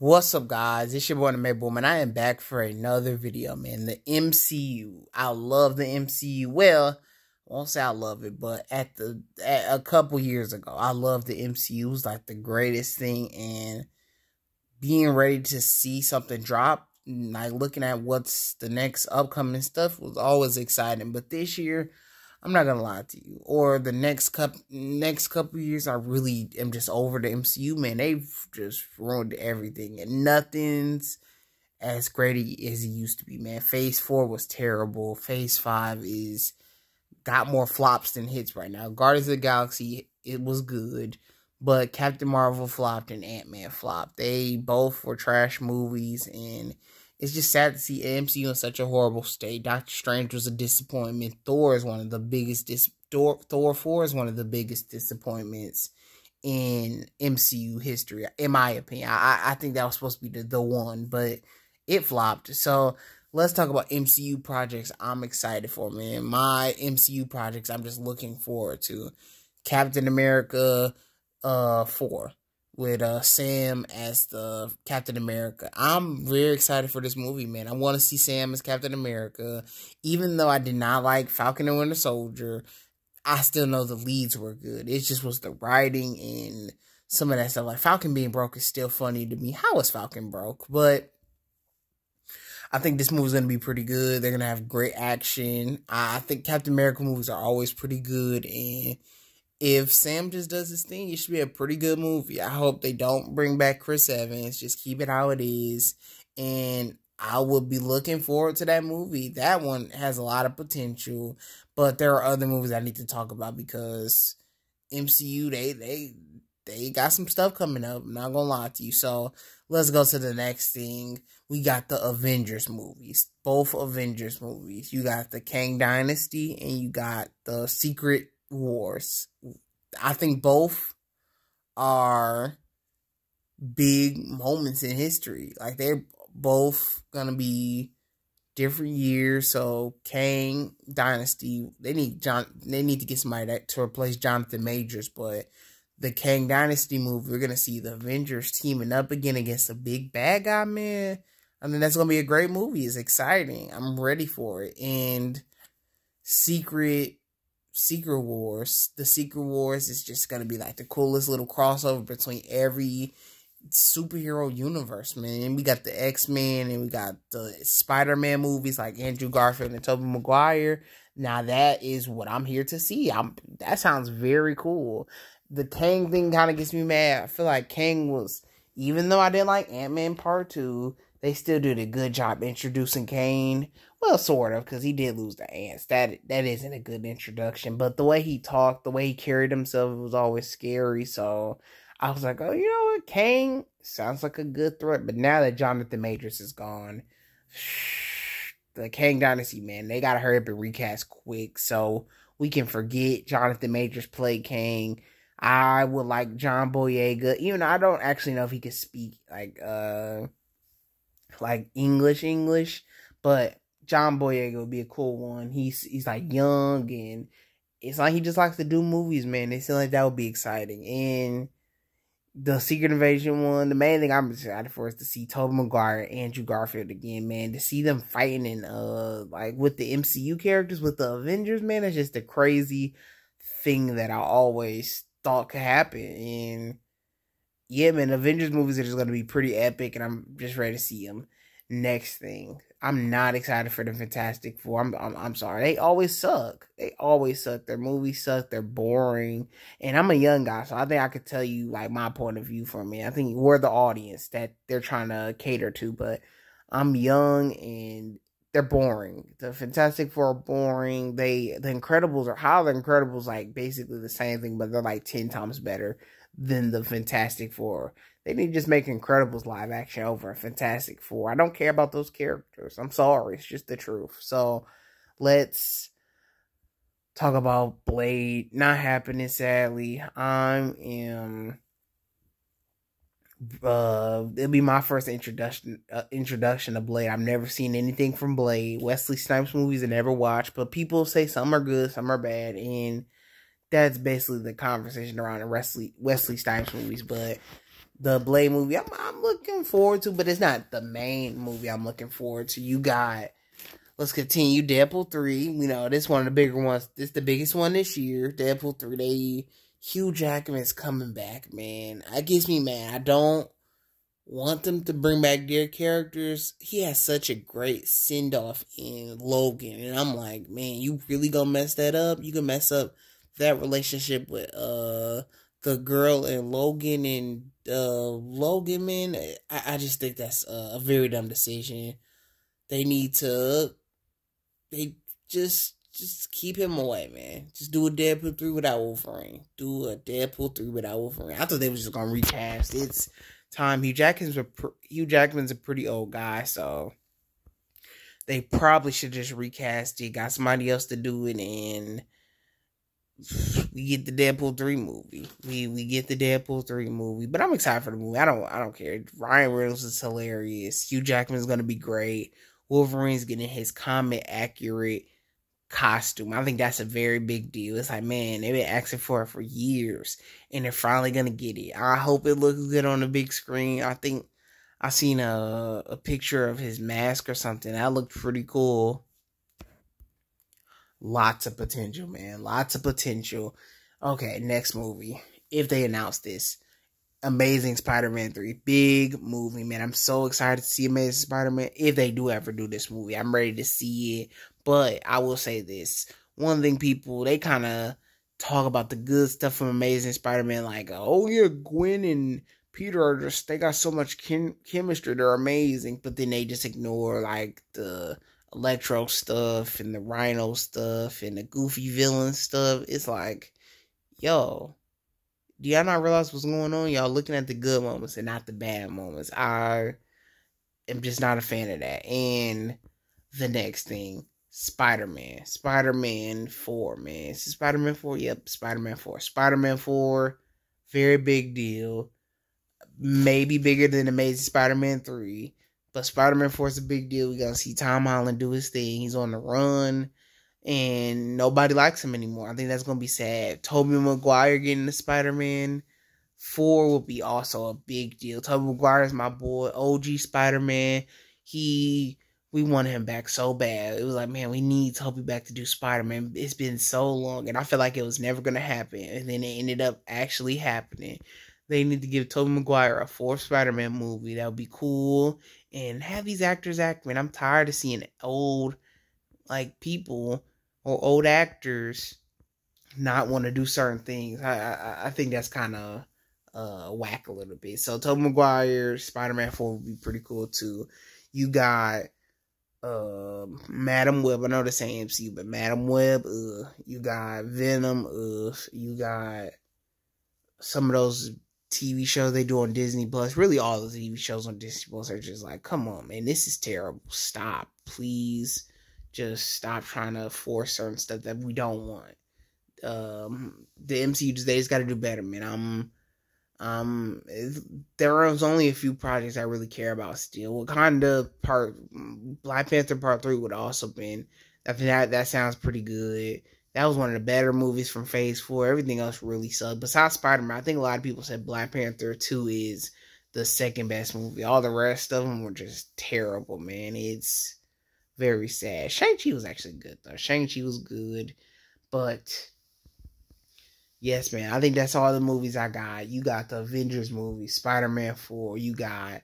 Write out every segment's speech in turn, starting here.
What's up, guys? It's your boy, the May Boom, and I am back for another video, man. The MCU. I love the MCU. Well, I won't say I love it, but at a couple years ago, I loved the MCU. It was like the greatest thing, and being ready to see something drop, like looking at what's the next upcoming stuff was always exciting. But this year, I'm not gonna lie to you, or the next couple years, I really am just over the MCU, man. They've just ruined everything, and nothing's as great as it used to be, man. Phase 4 was terrible. Phase 5 is got more flops than hits right now. Guardians of the Galaxy, it was good, but Captain Marvel flopped and Ant-Man flopped. They both were trash movies, and it's just sad to see MCU in such a horrible state. Doctor Strange was a disappointment. Thor is one of the biggest Thor 4 is one of the biggest disappointments in MCU history, in my opinion. I think that was supposed to be the one, but it flopped. So let's talk about MCU projects I'm excited for, man. My MCU projects I'm just looking forward to. Captain America 4. With Sam as the Captain America. I'm very excited for this movie, man. I want to see Sam as Captain America. Even though I did not like Falcon and Winter Soldier, I still know the leads were good. It just was the writing and some of that stuff. Like, Falcon being broke is still funny to me. How is Falcon broke? But I think this movie's going to be pretty good. They're going to have great action. I think Captain America movies are always pretty good, and if Sam just does his thing, it should be a pretty good movie. I hope they don't bring back Chris Evans. Just keep it how it is. And I will be looking forward to that movie. That one has a lot of potential. But there are other movies I need to talk about because MCU, they got some stuff coming up. I'm not going to lie to you. So let's go to the next thing. We got the Avengers movies. Both Avengers movies. You got the Kang Dynasty and you got the Secret Wars. I think both are big moments in history. Like, they're both gonna be different years. So Kang Dynasty, they need to get somebody to replace Jonathan Majors. But the Kang Dynasty movie, we're gonna see the Avengers teaming up again against a big bad guy, man. I mean, that's gonna be a great movie. It's exciting. I'm ready for it. And Secret Wars. The Secret Wars is just going to be like the coolest little crossover between every superhero universe, man. And we got the X-Men and we got the Spider-Man movies like Andrew Garfield and Tobey Maguire. Now that is what I'm here to see. That sounds very cool. The Kang thing kind of gets me mad. I feel like Kang was, even though I didn't like Ant-Man Part 2, they still did a good job introducing Kang. Well, sort of, because he did lose the ants. That isn't a good introduction. But the way he talked, the way he carried himself, was always scary. So I was like, oh, you know what? Kang sounds like a good threat. But now that Jonathan Majors is gone, the Kang Dynasty, man, they got to hurry up and recast quick so we can forget Jonathan Majors played Kang. I would like John Boyega, even though I don't actually know if he could speak like English, but John Boyega would be a cool one. He's like young, and it's like he just likes to do movies, man. It seems like that would be exciting. And the Secret Invasion one, the main thing I'm excited for is to see Tobey Maguire and Andrew Garfield again, man. To see them fighting in like with the MCU characters, with the Avengers, man, it's just a crazy thing that I always thought could happen. And yeah, man, Avengers movies are just going to be pretty epic, and I'm just ready to see them. Next thing, I'm not excited for the Fantastic Four. I'm sorry. They always suck. They always suck. Their movies suck. They're boring. And I'm a young guy, so I think I could tell you, like, my point of view from it. I think we're the audience that they're trying to cater to, but I'm young, and they're boring. The Fantastic Four are boring. The Incredibles are how the Incredibles, like, basically the same thing, but they're like 10 times better than the Fantastic Four. They need to just make Incredibles live action over a Fantastic Four. I don't care about those characters. I'm sorry. It's just the truth. So let's talk about Blade. Not happening, sadly. It'll be my first introduction to Blade. I've never seen anything from Blade. Wesley Snipes movies I never watched, but people say some are good, some are bad, and that's basically the conversation around the Wesley Snipes movies. But The Blade movie, I'm looking forward to, but it's not the main movie I'm looking forward to. You got, let's continue, Deadpool 3. You know, this one of the bigger ones. This is the biggest one this year. Deadpool 3. Hugh Jackman's coming back, man. That gets me mad. I don't want them to bring back their characters. He has such a great send-off in Logan. And I'm like, man, you really gonna mess that up? You can mess up that relationship with the girl and Logan, and Logan, man. I just think that's a very dumb decision. They need to just keep him away, man. Just do a Deadpool 3 without Wolverine. Do a Deadpool 3 without Wolverine. I thought they was just gonna recast. It's time. Hugh Jackman's a pretty old guy, so they probably should just recast it. Got somebody else to do it, and we get the Deadpool 3 movie. We get the Deadpool 3 movie. But I'm excited for the movie. I don't care. Ryan Reynolds is hilarious. Hugh Jackman's gonna be great. Wolverine's getting his comic accurate costume. I think that's a very big deal. It's like, man, they've been asking for it for years, and they're finally gonna get it. I hope it looks good on the big screen. I think I seen a picture of his mask or something. That looked pretty cool. Lots of potential, man. Lots of potential. Okay, next movie. If they announce this, Amazing Spider-Man 3. Big movie, man. I'm so excited to see Amazing Spider-Man. If they do ever do this movie, I'm ready to see it. But I will say this. One thing people, they kind of talk about the good stuff from Amazing Spider-Man. Like, oh yeah, Gwen and Peter are just, they got so much chemistry. They're amazing. But then they just ignore, like, the Electro stuff and the Rhino stuff and the goofy villain stuff. It's like, yo, do y'all not realize what's going on? Y'all looking at the good moments and not the bad moments. I am just not a fan of that. And the next thing, Spider-Man. Spider-Man 4, man. Is it Spider-Man 4? Yep, Spider-Man 4. Spider-Man 4, very big deal. Maybe bigger than Amazing Spider-Man 3. But Spider-Man 4 is a big deal. We're going to see Tom Holland do his thing. He's on the run. And nobody likes him anymore. I think that's going to be sad. Tobey Maguire getting the Spider-Man 4 will be also a big deal. Tobey Maguire is my boy. OG Spider-Man. We wanted him back so bad. It was like, man, we need Tobey back to do Spider-Man. It's been so long. And I feel like it was never going to happen. And then it ended up actually happening. They need to give Tobey Maguire a 4th Spider-Man movie. That would be cool. And have these actors act, man. I'm tired of seeing old, like, people or old actors not want to do certain things. I think that's kind of whack a little bit. So Tobey Maguire, Spider-Man 4 would be pretty cool too. You got Madam Web. I know this ain't MCU, but Madam Web. You got Venom. You got some of those TV shows they do on Disney Plus. Really, all the TV shows on Disney Plus are just like, come on, man, this is terrible. Stop, please. Just stop trying to force certain stuff that we don't want. The MCU today's got to do better, man. There was only a few projects I really care about still. Black Panther Part 3 would also been. I think that sounds pretty good. That was one of the better movies from Phase 4. Everything else really sucked. Besides Spider-Man, I think a lot of people said Black Panther 2 is the second best movie. All the rest of them were just terrible, man. It's very sad. Shang-Chi was actually good, though. Shang-Chi was good. But yes, man, I think that's all the movies I got. You got the Avengers movie, Spider-Man 4. You got,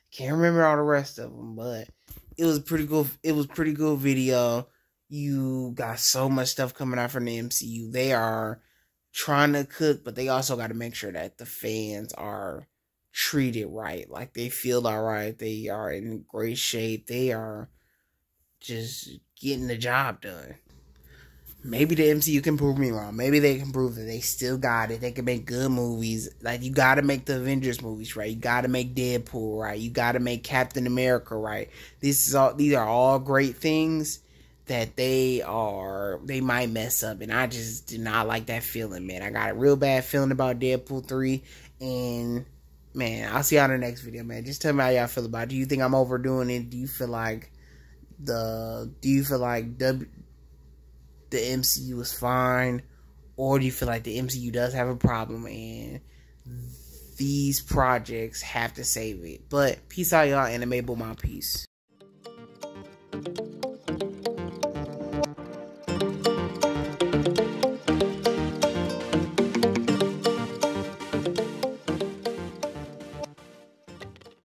can't remember all the rest of them, but it was pretty cool. It was pretty good video. You got so much stuff coming out from the MCU. They are trying to cook, but they also got to make sure that the fans are treated right. Like, they feel all right. They are in great shape. They are just getting the job done. Maybe the MCU can prove me wrong. Maybe they can prove that they still got it. They can make good movies. Like, you got to make the Avengers movies right. You got to make Deadpool right. You got to make Captain America right. These are all great things that they might mess up. And I just did not like that feeling, man. I got a real bad feeling about Deadpool 3. And, man, I'll see y'all in the next video, man. Just tell me how y'all feel about it. Do you think I'm overdoing it? Do you feel like the MCU is fine, or do you feel like the MCU does have a problem and these projects have to save it. But peace out, y'all. Anime Boom out. Peace.